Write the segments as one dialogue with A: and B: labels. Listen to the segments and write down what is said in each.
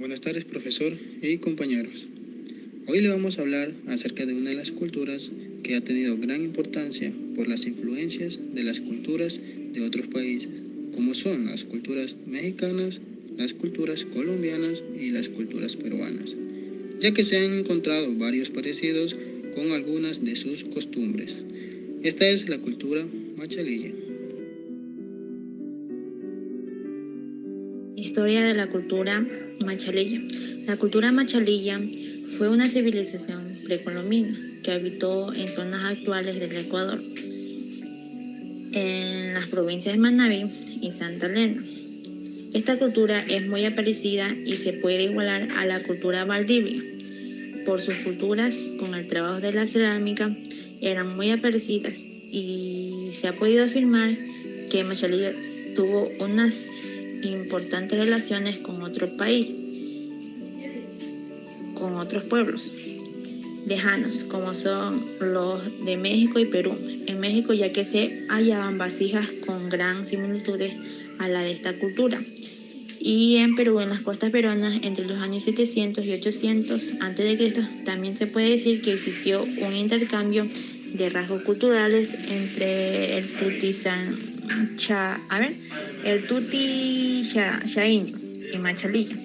A: Buenas tardes, profesor y compañeros. Hoy le vamos a hablar acerca de una de las culturas que ha tenido gran importancia por las influencias de las culturas de otros países, como son las culturas mexicanas, las culturas colombianas y las culturas peruanas, ya que se han encontrado varios parecidos con algunas de sus costumbres. Esta es la cultura machalilla.
B: Historia de la cultura machalilla. La cultura machalilla fue una civilización precolombina que habitó en zonas actuales del Ecuador, en las provincias de Manabí y Santa Elena. Esta cultura es muy parecida y se puede igualar a la cultura valdivia. Por sus culturas con el trabajo de la cerámica eran muy parecidas y se ha podido afirmar que Machalilla tuvo unas importantes relaciones con otros países, con otros pueblos lejanos, como son los de México y Perú. En México, ya que se hallaban vasijas con gran similitudes a la de esta cultura. Y en Perú, en las costas peruanas, entre los años 700 y 800 a.C., también se puede decir que existió un intercambio de rasgos culturales entre el Tuti-Chaíño y Machalilla.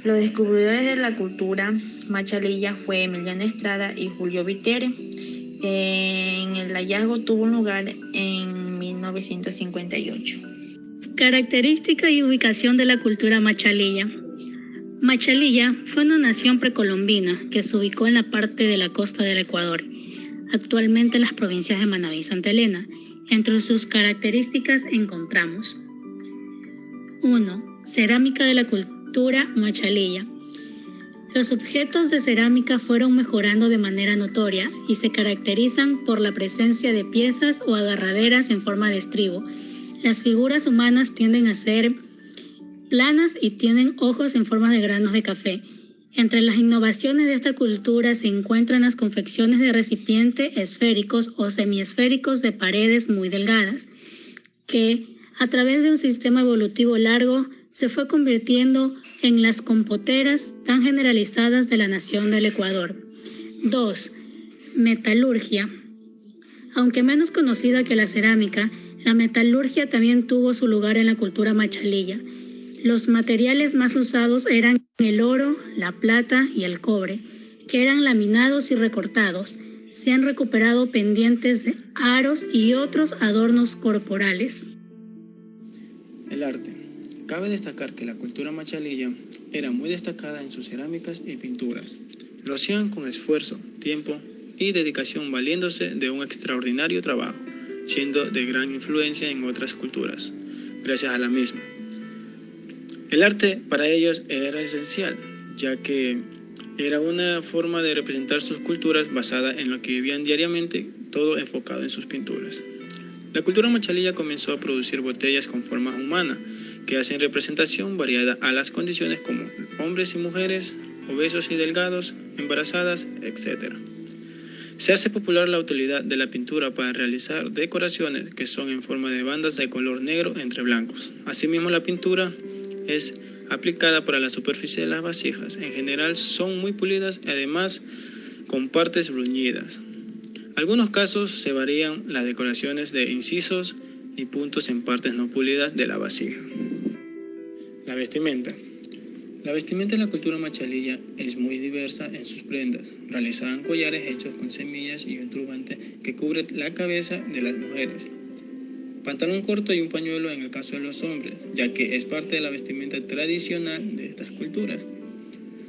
B: Los descubridores de la cultura machalilla fue Emiliano Estrada y Julio Vitere. El hallazgo tuvo lugar en 1958.
C: Característica y ubicación de la cultura machalilla. Machalilla fue una nación precolombina que se ubicó en la parte de la costa del Ecuador, actualmente en las provincias de Manabí y Santa Elena. Entre sus características encontramos 1. Cerámica de la cultura machalilla. Los objetos de cerámica fueron mejorando de manera notoria y se caracterizan por la presencia de piezas o agarraderas en forma de estribo. Las figuras humanas tienden a ser planas y tienen ojos en forma de granos de café. Entre las innovaciones de esta cultura se encuentran las confecciones de recipientes esféricos o semiesféricos de paredes muy delgadas, que a través de un sistema evolutivo largo se fue convirtiendo en las compoteras tan generalizadas de la nación del Ecuador. 2. Metalurgia. Aunque menos conocida que la cerámica, la metalurgia también tuvo su lugar en la cultura machalilla. Los materiales más usados eran el oro, la plata y el cobre, que eran laminados y recortados. Se han recuperado pendientes de aros y otros adornos corporales.
A: El arte. Cabe destacar que la cultura machalilla era muy destacada en sus cerámicas y pinturas. Lo hacían con esfuerzo, tiempo y dedicación, valiéndose de un extraordinario trabajo, siendo de gran influencia en otras culturas, gracias a la misma. El arte para ellos era esencial, ya que era una forma de representar sus culturas basada en lo que vivían diariamente, todo enfocado en sus pinturas. La cultura machalilla comenzó a producir botellas con forma humana, que hacen representación variada a las condiciones como hombres y mujeres, obesos y delgados, embarazadas, etc. Se hace popular la utilidad de la pintura para realizar decoraciones que son en forma de bandas de color negro entre blancos. Asimismo, la pintura es aplicada para la superficie de las vasijas. En general son muy pulidas y además con partes bruñidas. Algunos casos se varían las decoraciones de incisos y puntos en partes no pulidas de la vasija. La vestimenta. La vestimenta de la cultura machalilla es muy diversa en sus prendas. Realizaban collares hechos con semillas y un turbante que cubre la cabeza de las mujeres. Pantalón corto y un pañuelo en el caso de los hombres, ya que es parte de la vestimenta tradicional de estas culturas.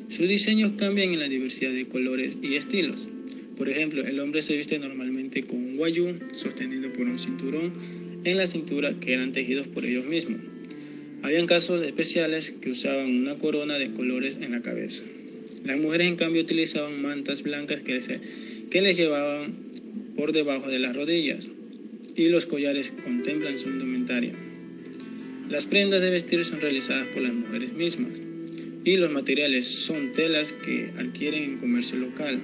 A: Sus diseños cambian en la diversidad de colores y estilos. Por ejemplo, el hombre se viste normalmente con un guayú sostenido por un cinturón en la cintura que eran tejidos por ellos mismos. Habían casos especiales que usaban una corona de colores en la cabeza. Las mujeres, en cambio, utilizaban mantas blancas que les llevaban por debajo de las rodillas, y los collares contemplan su indumentaria. Las prendas de vestir son realizadas por las mujeres mismas, y los materiales son telas que adquieren en comercio local.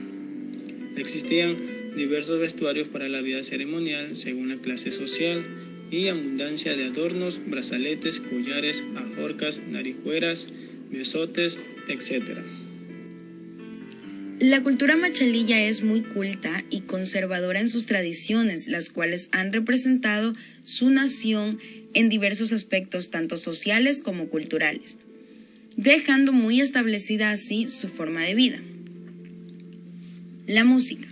A: Existían diversos vestuarios para la vida ceremonial según la clase social y abundancia de adornos, brazaletes, collares, ajorcas, narijuelas, besotes, etc.
D: La cultura machalilla es muy culta y conservadora en sus tradiciones, las cuales han representado su nación en diversos aspectos, tanto sociales como culturales, dejando muy establecida así su forma de vida. La música.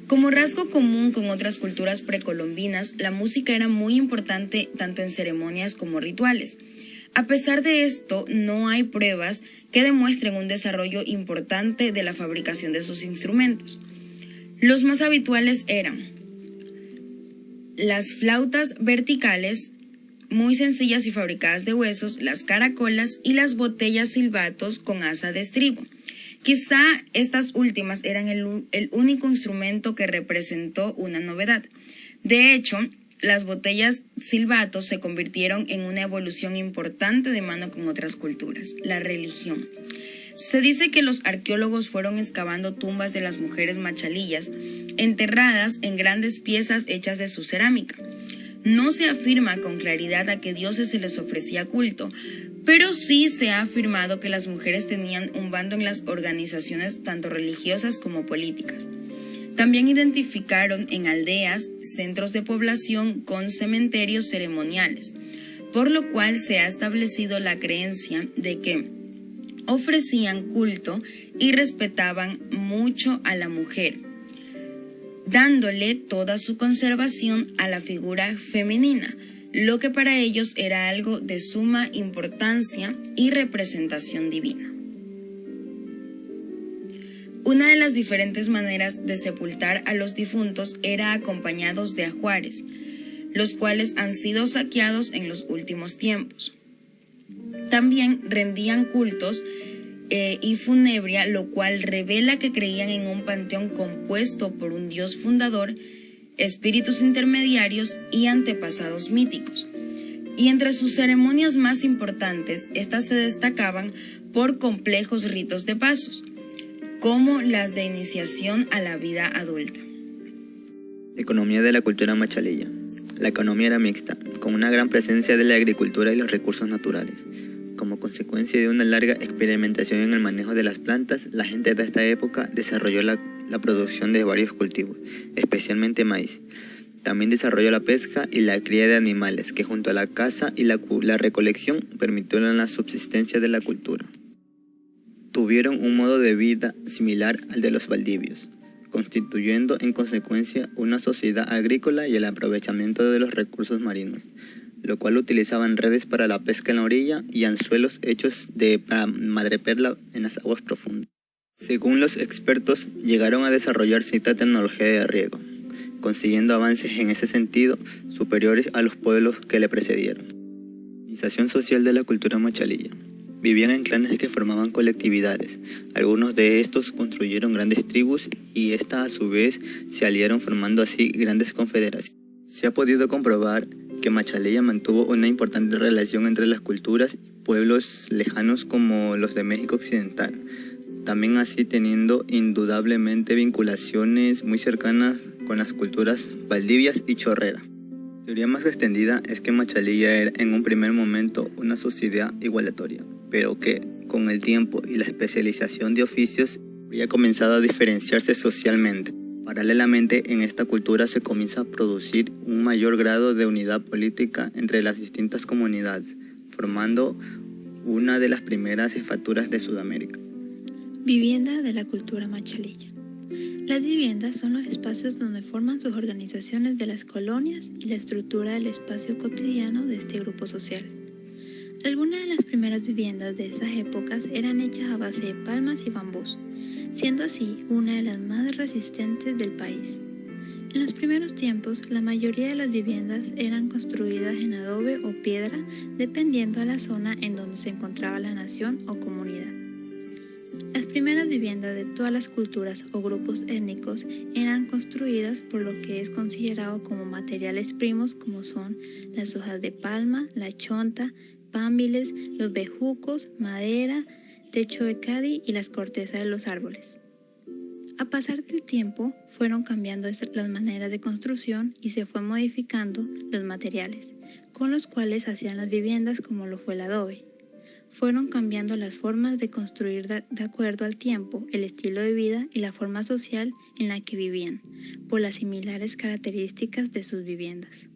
D: Como rasgo común con otras culturas precolombinas, la música era muy importante tanto en ceremonias como rituales. A pesar de esto, no hay pruebas que demuestren un desarrollo importante de la fabricación de sus instrumentos. Los más habituales eran las flautas verticales, muy sencillas y fabricadas de huesos, las caracolas y las botellas silbatos con asa de estribo. Quizá estas últimas eran el único instrumento que representó una novedad. De hecho, las botellas silbatos se convirtieron en una evolución importante de mano con otras culturas, la religión. Se dice que los arqueólogos fueron excavando tumbas de las mujeres machalillas, enterradas en grandes piezas hechas de su cerámica. No se afirma con claridad a qué dioses se les ofrecía culto, pero sí se ha afirmado que las mujeres tenían un bando en las organizaciones tanto religiosas como políticas. También identificaron en aldeas centros de población con cementerios ceremoniales, por lo cual se ha establecido la creencia de que ofrecían culto y respetaban mucho a la mujer, dándole toda su conservación a la figura femenina, lo que para ellos era algo de suma importancia y representación divina. Una de las diferentes maneras de sepultar a los difuntos era acompañados de ajuares, los cuales han sido saqueados en los últimos tiempos. También rendían cultos y funebria, lo cual revela que creían en un panteón compuesto por un dios fundador, espíritus intermediarios y antepasados míticos. Y entre sus ceremonias más importantes, estas se destacaban por complejos ritos de pasos, como las de iniciación a la vida adulta.
E: Economía de la cultura machalilla. La economía era mixta, con una gran presencia de la agricultura y los recursos naturales. Como consecuencia de una larga experimentación en el manejo de las plantas, la gente de esta época desarrolló la producción de varios cultivos, especialmente maíz. También desarrolló la pesca y la cría de animales, que junto a la caza y la recolección permitieron la subsistencia de la cultura. Tuvieron un modo de vida similar al de los valdivios, constituyendo en consecuencia una sociedad agrícola y el aprovechamiento de los recursos marinos, lo cual utilizaban redes para la pesca en la orilla y anzuelos hechos de madreperla en las aguas profundas. Según los expertos, llegaron a desarrollar cierta tecnología de riego, consiguiendo avances en ese sentido superiores a los pueblos que le precedieron. Organización social de la cultura machalilla. Vivían en clanes que formaban colectividades. Algunos de estos construyeron grandes tribus y estas a su vez se aliaron formando así grandes confederaciones. Se ha podido comprobar que Machalilla mantuvo una importante relación entre las culturas y pueblos lejanos como los de México Occidental, también así teniendo indudablemente vinculaciones muy cercanas con las culturas valdivias y chorrera. La teoría más extendida es que Machalilla era en un primer momento una sociedad igualatoria, pero que con el tiempo y la especialización de oficios había comenzado a diferenciarse socialmente. Paralelamente, en esta cultura se comienza a producir un mayor grado de unidad política entre las distintas comunidades, formando una de las primeras jefaturas de Sudamérica.
F: Vivienda de la cultura machalilla. Las viviendas son los espacios donde forman sus organizaciones de las colonias y la estructura del espacio cotidiano de este grupo social. Algunas de las primeras viviendas de esas épocas eran hechas a base de palmas y bambús, siendo así una de las más resistentes del país. En los primeros tiempos, la mayoría de las viviendas eran construidas en adobe o piedra, dependiendo a la zona en donde se encontraba la nación o comunidad. Las primeras viviendas de todas las culturas o grupos étnicos eran construidas por lo que es considerado como materiales primos, como son las hojas de palma, la chonta, pámbiles, los bejucos, madera, techo de cadi y las cortezas de los árboles. A pasar del tiempo, fueron cambiando las maneras de construcción y se fue modificando los materiales, con los cuales hacían las viviendas como lo fue el adobe. Fueron cambiando las formas de construir de acuerdo al tiempo, el estilo de vida y la forma social en la que vivían, por las similares características de sus viviendas.